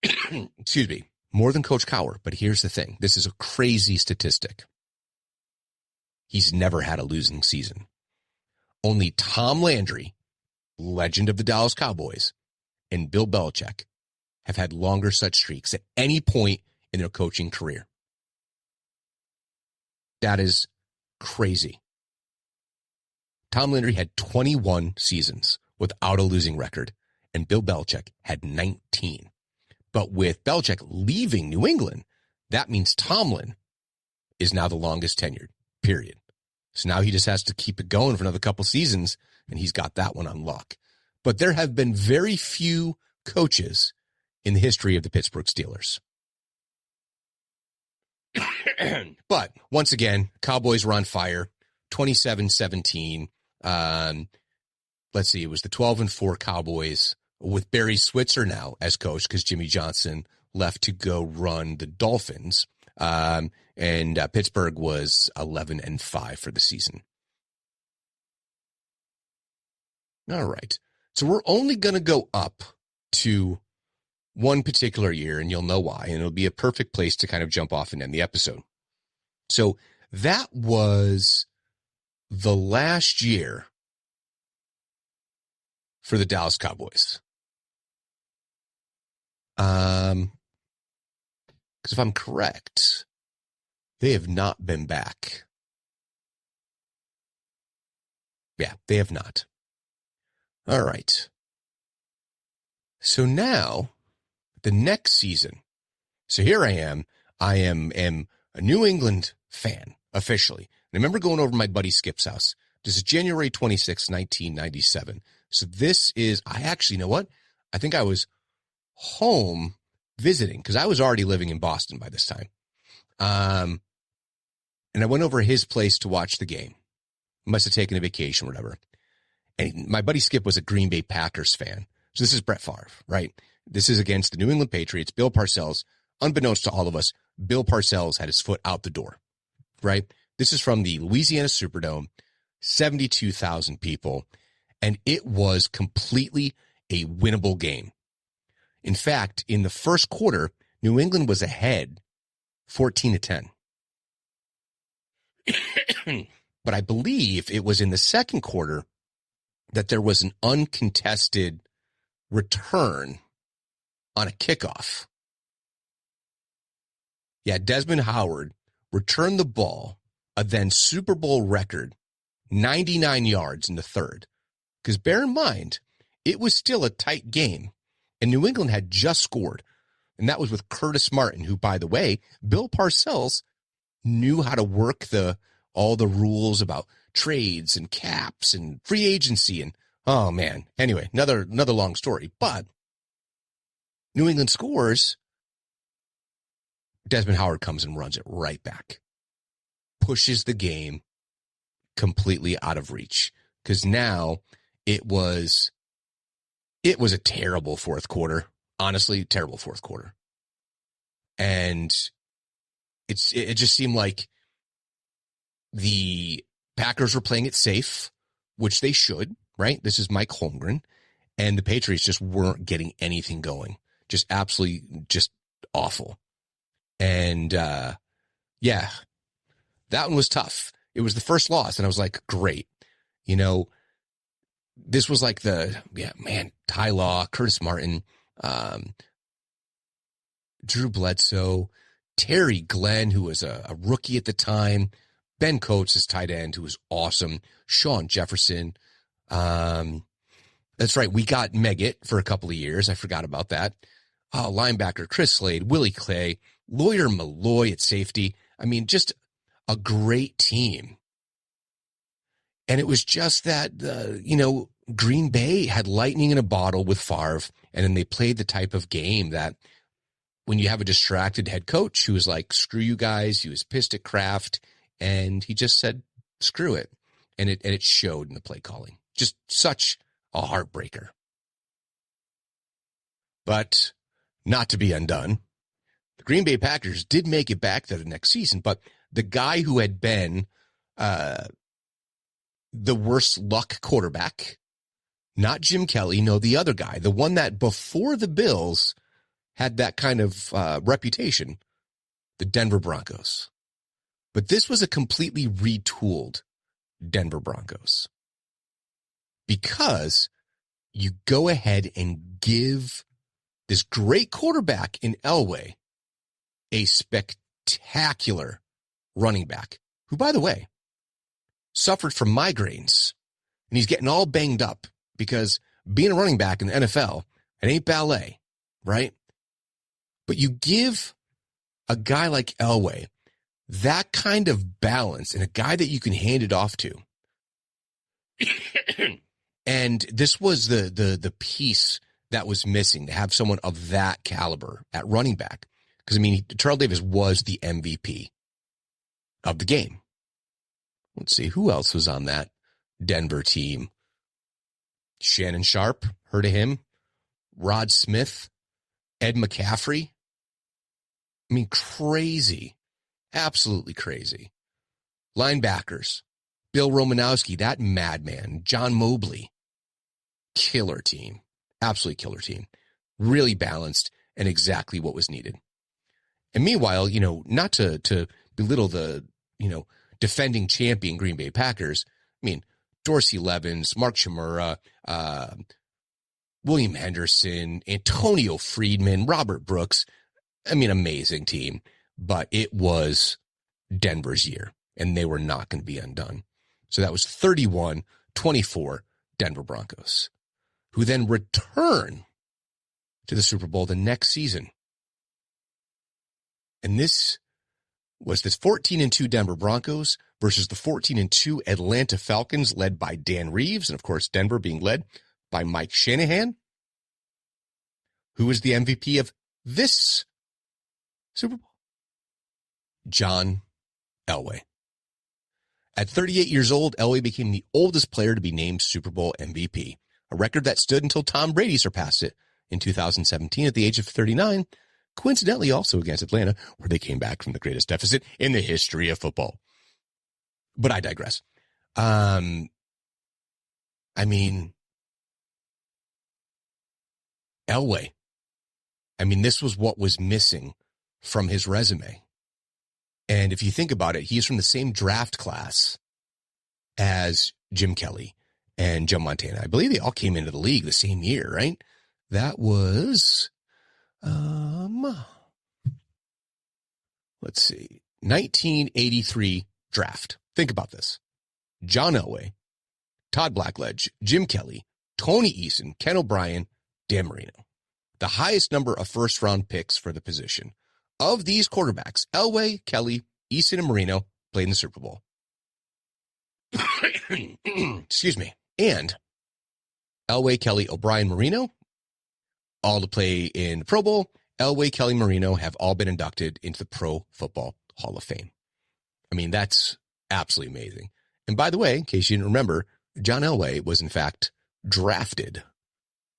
excuse me, more than Coach Cowher. But here's the thing. This is a crazy statistic. He's never had a losing season. Only Tom Landry, legend of the Dallas Cowboys, and Bill Belichick have had longer such streaks at any point in their coaching career. That is crazy. Tom Landry had 21 seasons without a losing record, and Bill Belichick had 19. But with Belichick leaving New England, that means Tomlin is now the longest tenured, period. So now he just has to keep it going for another couple seasons, and he's got that one on lock. But there have been very few coaches in the history of the Pittsburgh Steelers. But once again, Cowboys were on fire, 27-17. Let's see, it was the 12-4 Cowboys with Barry Switzer now as coach because Jimmy Johnson left to go run the Dolphins. And Pittsburgh was 11-5 for the season. All right. So we're only going to go up to one particular year, and you'll know why, and it'll be a perfect place to kind of jump off and end the episode. So that was the last year for the Dallas Cowboys. Because if I'm correct, they have not been back. Yeah, they have not. All right. So now, the next season. So here I am a New England fan, officially. And I remember going over to my buddy Skip's house. This is January 26, 1997. So this is, I actually, you know what? I think I was home visiting because I was already living in Boston by this time. And I went over his place to watch the game. Must have taken a vacation or whatever. And my buddy Skip was a Green Bay Packers fan. So this is Brett Favre, right? This is against the New England Patriots. Bill Parcells, unbeknownst to all of us, Bill Parcells had his foot out the door, right? This is from the Louisiana Superdome, 72,000 people, and it was completely a winnable game. In fact, in the first quarter, New England was ahead 14-10. But I believe it was in the second quarter that there was an uncontested return on a kickoff. Yeah, Desmond Howard returned the ball, a then Super Bowl record, 99 yards in the third. Because bear in mind, it was still a tight game, and New England had just scored. And that was with Curtis Martin, who, by the way, Bill Parcells knew how to work all the rules about trades and caps and free agency. And, oh, man. Anyway, another long story. But New England scores. Desmond Howard comes and runs it right back. Pushes the game completely out of reach. Because now it was a terrible fourth quarter. Honestly, terrible fourth quarter. And it just seemed like the Packers were playing it safe, which they should, right? This is Mike Holmgren. And the Patriots just weren't getting anything going. Just absolutely just awful. And, yeah, that one was tough. It was the first loss, and I was like, great. You know, this was like Ty Law, Curtis Martin, Drew Bledsoe, Terry Glenn, who was a rookie at the time, Ben Coates, his tight end, who was awesome, Sean Jefferson. That's right, we got Meggett for a couple of years. I forgot about that. Linebacker Chris Slade, Willie Clay, Lawyer Malloy at safety. I mean, just a great team. And it was just that, Green Bay had lightning in a bottle with Favre, and then they played the type of game that when you have a distracted head coach who was like, screw you guys, he was pissed at Kraft, and he just said, screw it. And it showed in the play calling. Just such a heartbreaker. But not to be undone. The Green Bay Packers did make it back to the next season, but the guy who had been the worst luck quarterback, Not Jim Kelly, no, the other guy, the one that before the Bills had that kind of reputation, the Denver Broncos. But this was a completely retooled Denver Broncos, because you go ahead and give this great quarterback in Elway a spectacular running back, who, by the way, suffered from migraines, and he's getting all banged up because being a running back in the NFL, it ain't ballet, right? But you give a guy like Elway that kind of balance and a guy that you can hand it off to. And this was the piece that was missing, to have someone of that caliber at running back. Because, I mean, Terrell Davis was the MVP of the game. Let's see, who else was on that Denver team? Shannon Sharp, heard of him? Rod Smith, Ed McCaffrey. I mean, crazy. Absolutely crazy. Linebackers, Bill Romanowski, that madman, John Mobley. Killer team. Absolutely killer team. Really balanced and exactly what was needed. And meanwhile, not to belittle the, defending champion Green Bay Packers, I mean, Dorsey Levens, Mark Chmura, William Henderson, Antonio Friedman, Robert Brooks. I mean, amazing team. But it was Denver's year, and they were not going to be undone. So that was 31-24 Denver Broncos, who then return to the Super Bowl the next season. And this was this 14-2 Denver Broncos versus the 14-2 Atlanta Falcons, led by Dan Reeves, and of course Denver being led by Mike Shanahan, who was the MVP of this Super Bowl? John Elway. At 38 years old, Elway became the oldest player to be named Super Bowl MVP, a record that stood until Tom Brady surpassed it in 2017 at the age of 39, coincidentally also against Atlanta, where they came back from the greatest deficit in the history of football. But I digress. I mean, Elway. I mean, this was what was missing from his resume. And if you think about it, he's from the same draft class as Jim Kelly and Joe Montana. I believe they all came into the league the same year, right? That was, let's see, 1983 draft. Think about this. John Elway, Todd Blackledge, Jim Kelly, Tony Eason, Ken O'Brien, Dan Marino. The highest number of first-round picks for the position. Of these quarterbacks, Elway, Kelly, Eason, and Marino played in the Super Bowl. Excuse me. And Elway, Kelly, O'Brien, Marino, all to play in the Pro Bowl. Elway, Kelly, Marino have all been inducted into the Pro Football Hall of Fame. I mean, that's absolutely amazing. And by the way, in case you didn't remember, John Elway was in fact drafted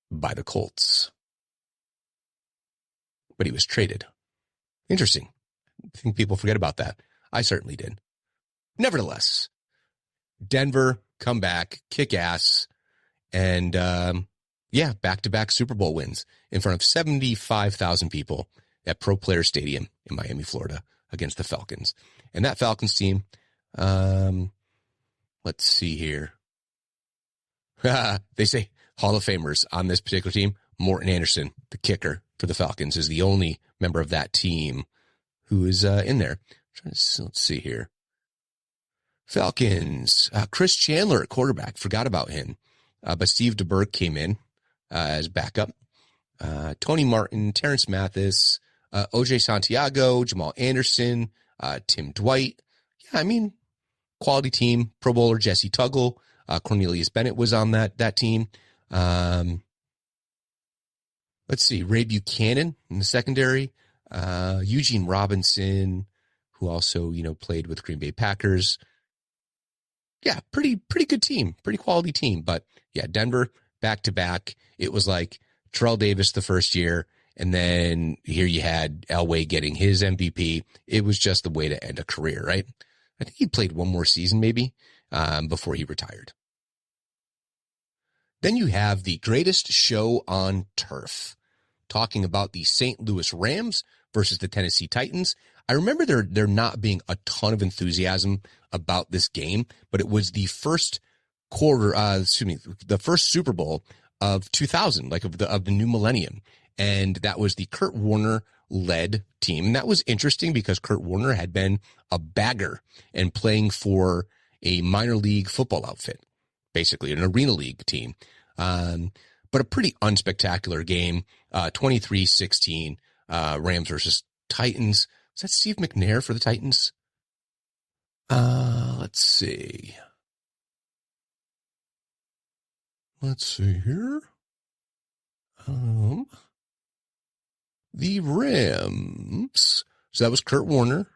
by the Colts. But he was traded. Interesting. I think people forget about that. I certainly did. Nevertheless, Denver come back, kick ass, and back-to-back Super Bowl wins in front of 75,000 people at Pro Player Stadium in Miami, Florida, against the Falcons. And that Falcons team, let's see here. They say Hall of Famers on this particular team. Morton Anderson, the kicker for the Falcons, is the only member of that team who is in there. Let's see here. Falcons, Chris Chandler at quarterback. Forgot about him. But Steve DeBerg came in as backup. Tony Martin, Terrence Mathis, O.J. Santiago, Jamal Anderson, Tim Dwight. Yeah, I mean, quality team. Pro Bowler Jesse Tuggle. Cornelius Bennett was on that team. Let's see, Ray Buchanan in the secondary, Eugene Robinson, who also, played with Green Bay Packers. Yeah, pretty good team, pretty quality team. But yeah, Denver back-to-back. It was like Terrell Davis the first year, and then here you had Elway getting his MVP. It was just the way to end a career, right? I think he played one more season maybe before he retired. Then you have the greatest show on turf, talking about the St. Louis Rams versus the Tennessee Titans. I remember there not being a ton of enthusiasm about this game, but it was the first the first Super Bowl of 2000, like of the new millennium. And that was the Kurt Warner led team. And that was interesting because Kurt Warner had been a bagger and playing for a minor league football outfit, basically an arena league team. But a pretty unspectacular game, 23-16, Rams versus Titans. Was that Steve McNair for the Titans? Let's see. Let's see here. The Rams. So that was Kurt Warner.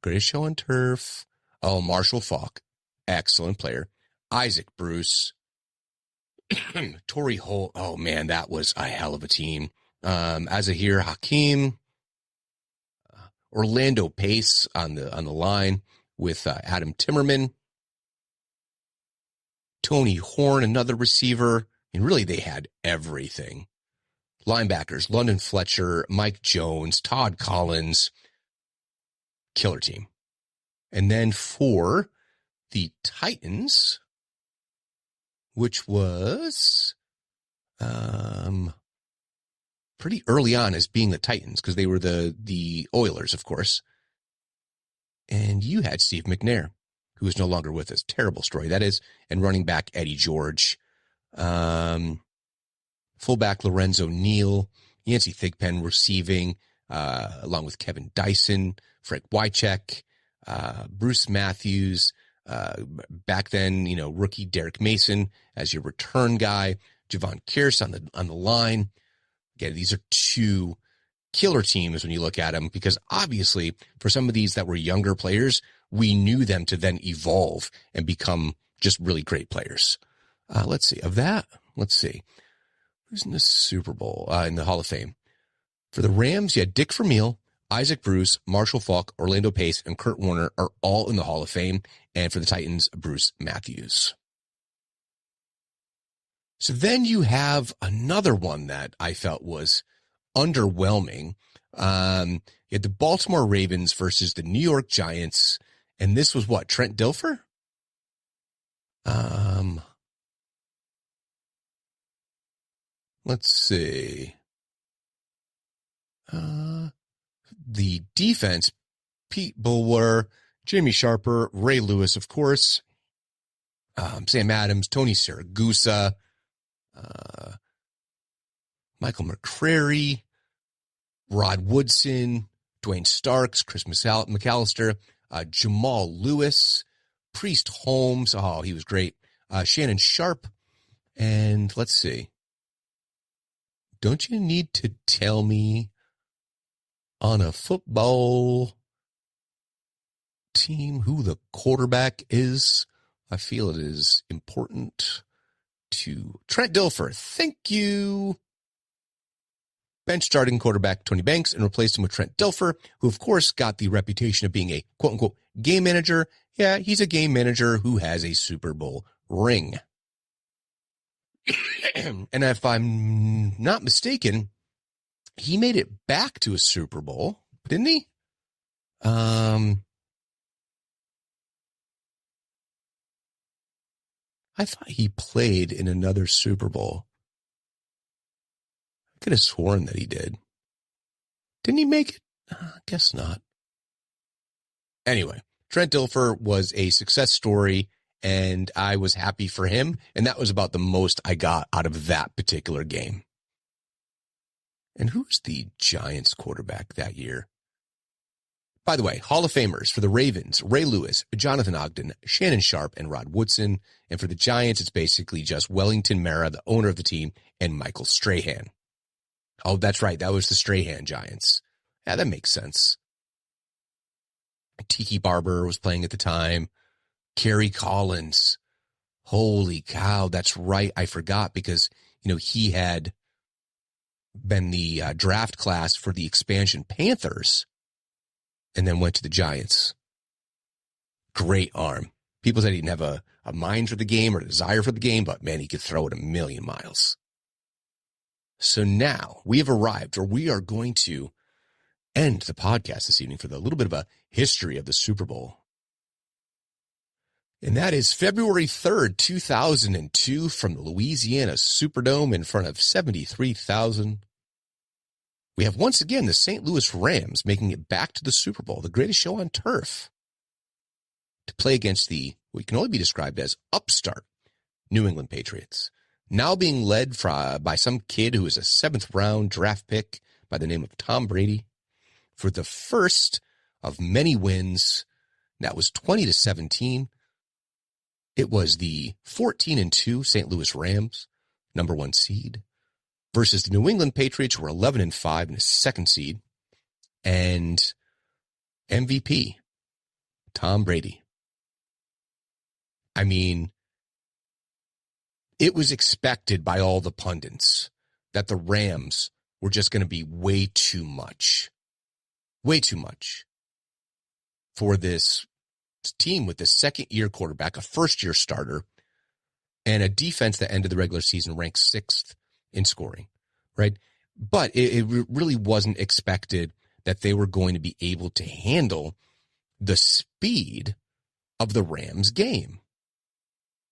Greatest show on turf. Oh, Marshall Faulk. Excellent player. Isaac Bruce. Torrey Holt. Oh, man, that was a hell of a team. Azahir Hakim. Orlando Pace on the line with Adam Timmerman. Tony Horn, another receiver. And really, they had everything. Linebackers, London Fletcher, Mike Jones, Todd Collins. Killer team. And then for the Titans, which was pretty early on as being the Titans, because they were the Oilers, of course. And you had Steve McNair, who is no longer with us. Terrible story, that is. And running back Eddie George. Fullback Lorenzo Neal. Yancey Thigpen receiving, along with Kevin Dyson, Frank Wycheck, Bruce Matthews. Back then, rookie Derek Mason as your return guy. Javon Kearse on the line. Again, these are two killer teams when you look at them, because obviously for some of these that were younger players, we knew them to then evolve and become just really great players. Let's see. Of that, let's see. Who's in the Super Bowl, in the Hall of Fame? For the Rams, you had Dick Vermeil, Isaac Bruce, Marshall Faulk, Orlando Pace, and Kurt Warner are all in the Hall of Fame. And for the Titans, Bruce Matthews. So then you have another one that I felt was underwhelming. You had the Baltimore Ravens versus the New York Giants. And this was what? Trent Dilfer? Let's see. The defense, Pete Bulwer, Jamie Sharper, Ray Lewis, of course, Sam Adams, Tony Siragusa, Michael McCrary, Rod Woodson, Dwayne Starks, Chris McAllister, Jamal Lewis, Priest Holmes. Oh, he was great. Shannon Sharp. And let's see. Don't you need to tell me on a football team who the quarterback is? I feel it is important to Trent Dilfer. Thank you. Bench starting quarterback Tony Banks and replaced him with Trent Dilfer, who of course got the reputation of being a quote unquote game manager. Yeah, he's a game manager who has a Super Bowl ring. And if I'm not mistaken, he made it back to a Super Bowl, didn't he? I thought he played in another Super Bowl. I could have sworn that he did. Didn't he make it? I guess not. Anyway, Trent Dilfer was a success story, and I was happy for him, and that was about the most I got out of that particular game. And who was the Giants quarterback that year? By the way, Hall of Famers for the Ravens, Ray Lewis, Jonathan Ogden, Shannon Sharp, and Rod Woodson. And for the Giants, it's basically just Wellington Mara, the owner of the team, and Michael Strahan. Oh, that's right. That was the Strahan Giants. Yeah, that makes sense. Tiki Barber was playing at the time. Kerry Collins. Holy cow, that's right. I forgot because, he had been the draft class for the expansion Panthers and then went to the Giants. Great arm. People said he didn't have a mind for the game or a desire for the game, but man, he could throw it a million miles. So now we have arrived, or we are going to end the podcast this evening with a little bit of a history of the Super Bowl. And that is February 3rd, 2002, from the Louisiana Superdome in front of 73,000. We have once again the St. Louis Rams making it back to the Super Bowl, the greatest show on turf, to play against the, what can only be described as upstart New England Patriots, now being led by some kid who is a 7th-round draft pick by the name of Tom Brady for the first of many wins. That was 20-17. It was the 14-2 St. Louis Rams, number 1 seed, versus the New England Patriots, who were 11-5 and a 2nd seed, and MVP, Tom Brady. I mean, it was expected by all the pundits that the Rams were just going to be way too much for this team with the second-year quarterback, a first-year starter, and a defense that ended the regular season ranked 6th in scoring, right? But it really wasn't expected that they were going to be able to handle the speed of the Rams game.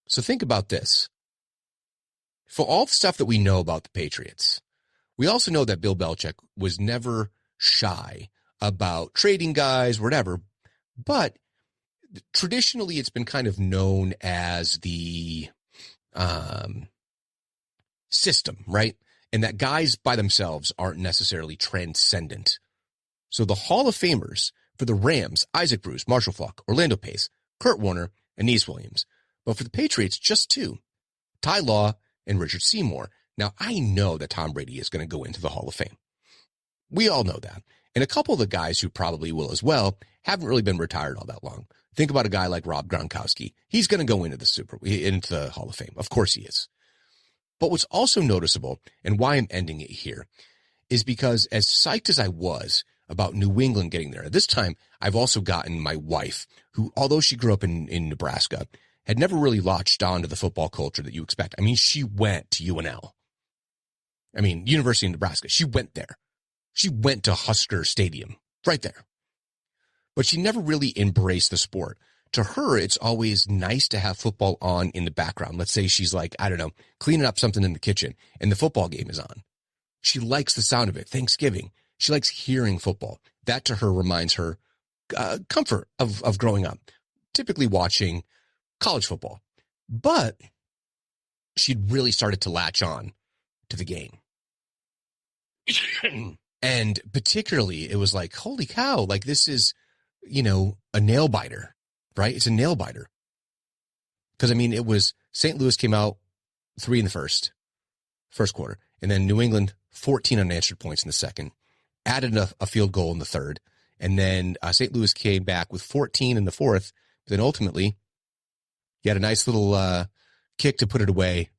So think about this. For all the stuff that we know about the Patriots, we also know that Bill Belichick was never shy about trading guys, whatever, but traditionally it's been kind of known as the system, right? And that guys by themselves aren't necessarily transcendent. So the Hall of Famers for the Rams, Isaac Bruce, Marshall Faulk, Orlando Pace, Kurt Warner, and Aeneas Williams. But for the Patriots, just 2, Ty Law and Richard Seymour. Now, I know that Tom Brady is going to go into the Hall of Fame. We all know that. And a couple of the guys who probably will as well haven't really been retired all that long. Think about a guy like Rob Gronkowski. He's going to go into the Hall of Fame. Of course he is. But what's also noticeable, and why I'm ending it here, is because as psyched as I was about New England getting there, this time I've also gotten my wife, who, although she grew up in Nebraska, had never really latched on to the football culture that you expect. I mean, she went to UNL. I mean, University of Nebraska. She went there. She went to Husker Stadium, right there. But she never really embraced the sport. To her, it's always nice to have football on in the background. Let's say she's like, I don't know, cleaning up something in the kitchen and the football game is on. She likes the sound of it. Thanksgiving. She likes hearing football. That to her reminds her comfort of growing up, typically watching college football. But she'd really started to latch on to the game. And particularly, it was like, holy cow, like this is, a nail biter, right? It's a nail biter. Because, I mean, it was St. Louis came out 3 in the first quarter, and then New England 14 unanswered points in the second, added a field goal in the third, and then St. Louis came back with 14 in the fourth. But then ultimately, you had a nice little kick to put it away.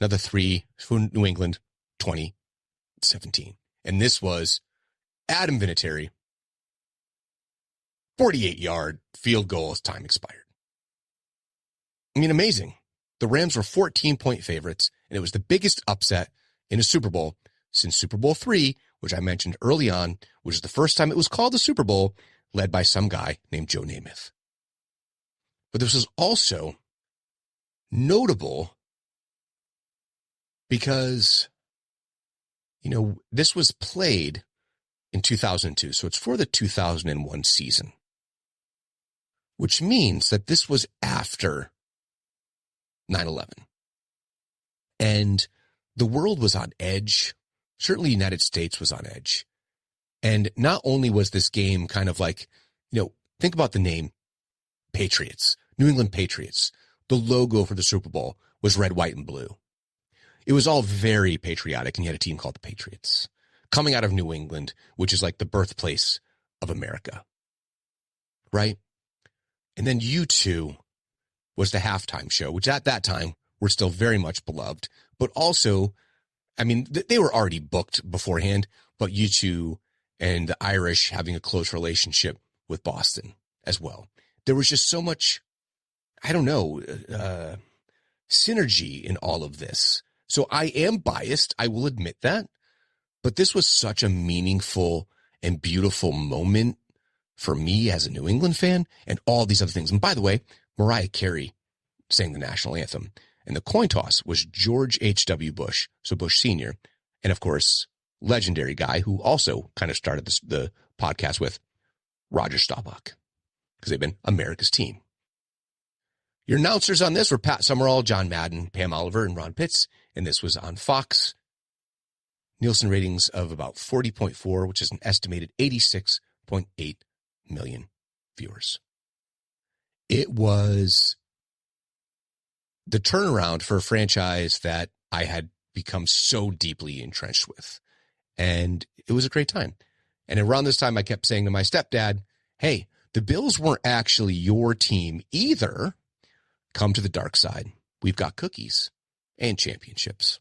Another 3 for New England, 20-17. And this was Adam Vinatieri, 48-yard field goal as time expired. I mean, amazing. The Rams were 14-point favorites, and it was the biggest upset in a Super Bowl since Super Bowl III, which I mentioned early on, which is the first time it was called the Super Bowl, led by some guy named Joe Namath. But this was also notable because, this was played in 2002, so it's for the 2001 season, which means that this was after 9/11. And the world was on edge. Certainly the United States was on edge. And not only was this game kind of like, think about the name Patriots, New England Patriots. The logo for the Super Bowl was red, white, and blue. It was all very patriotic, and you had a team called the Patriots coming out of New England, which is like the birthplace of America, right? And then U2 was the halftime show, which at that time were still very much beloved, but also, I mean, they were already booked beforehand, but U2 and the Irish having a close relationship with Boston as well. There was just so much I don't know, synergy in all of this. So I am biased. I will admit that. But this was such a meaningful and beautiful moment for me as a New England fan and all these other things. And by the way, Mariah Carey sang the national anthem. And the coin toss was George H.W. Bush, so Bush Sr., and of course, legendary guy who also kind of started the podcast with Roger Staubach, because they've been America's team. Your announcers on this were Pat Summerall, John Madden, Pam Oliver, and Ron Pitts, and this was on Fox. Nielsen ratings of about 40.4, which is an estimated 86.8 million viewers. It was the turnaround for a franchise that I had become so deeply entrenched with. And it was a great time. And around this time, I kept saying to my stepdad, hey, the Bills weren't actually your team either. Come to the dark side. We've got cookies and championships.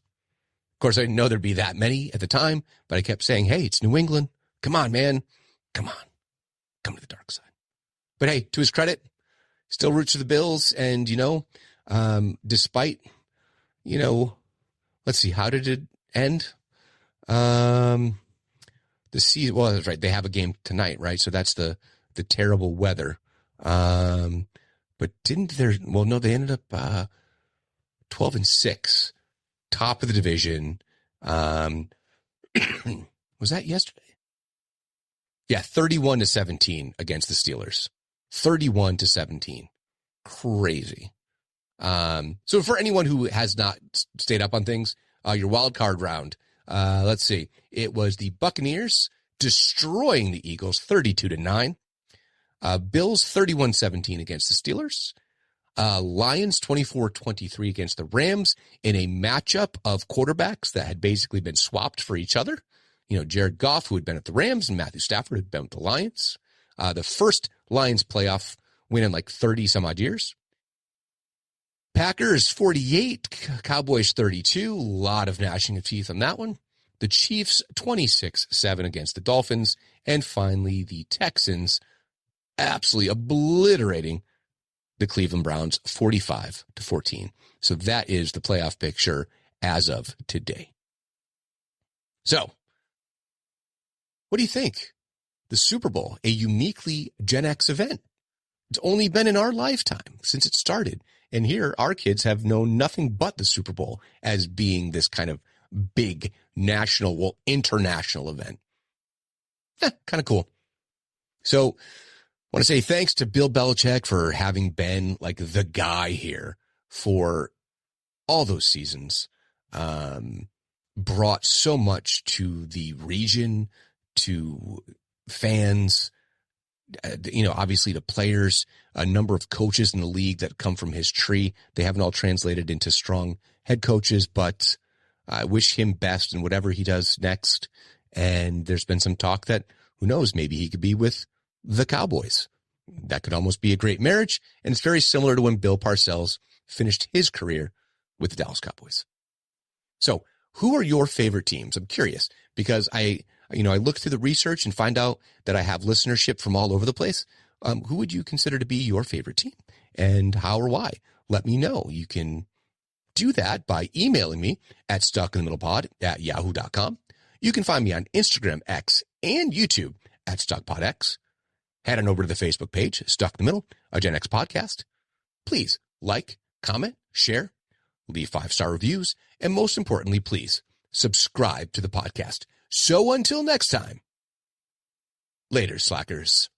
Of course, I didn't know there'd be that many at the time, but I kept saying, hey, it's New England. Come on, man. Come on. Come to the dark side. But hey, to his credit, still roots for the Bills. And, despite, let's see, how did it end? The season, well, that's right. They have a game tonight, right? So that's the terrible weather. But no, they ended up 12-6, top of the division. Was that yesterday? Yeah, 31-17 against the Steelers. 31-17. Crazy. So for anyone who has not stayed up on things, your wild card round, let's see. It was the Buccaneers destroying the Eagles 32-9. Bills 31-17 against the Steelers. Lions 24-23 against the Rams in a matchup of quarterbacks that had basically been swapped for each other. Jared Goff, who had been at the Rams, and Matthew Stafford had been with the Lions. The first Lions playoff win in like 30 some odd years. Packers 48, Cowboys 32. A lot of gnashing of teeth on that one. The Chiefs 26-7 against the Dolphins. And finally, the Texans absolutely obliterating the Cleveland Browns 45-14. So that is the playoff picture as of today. So, what do you think? The Super Bowl, a uniquely Gen X event. It's only been in our lifetime since it started. And here, our kids have known nothing but the Super Bowl as being this kind of big national, well, international event. Kind of cool. So, I want to say thanks to Bill Belichick for having been like the guy here for all those seasons. Brought so much to the region, to fans, obviously to players, a number of coaches in the league that come from his tree. They haven't all translated into strong head coaches, but I wish him best in whatever he does next. And there's been some talk that, who knows, maybe he could be with the Cowboys. That could almost be a great marriage. And it's very similar to when Bill Parcells finished his career with the Dallas Cowboys. So who are your favorite teams? I'm curious because I look through the research and find out that I have listenership from all over the place. Who would you consider to be your favorite team and how or why? Let me know. You can do that by emailing me at stuckinthemiddlepod@yahoo.com. You can find me on Instagram, X, and YouTube at StuckPodX. Head on over to the Facebook page, Stuck in the Middle, a Gen X podcast. Please like, comment, share, leave 5-star reviews, and most importantly, please subscribe to the podcast. So until next time, later, slackers.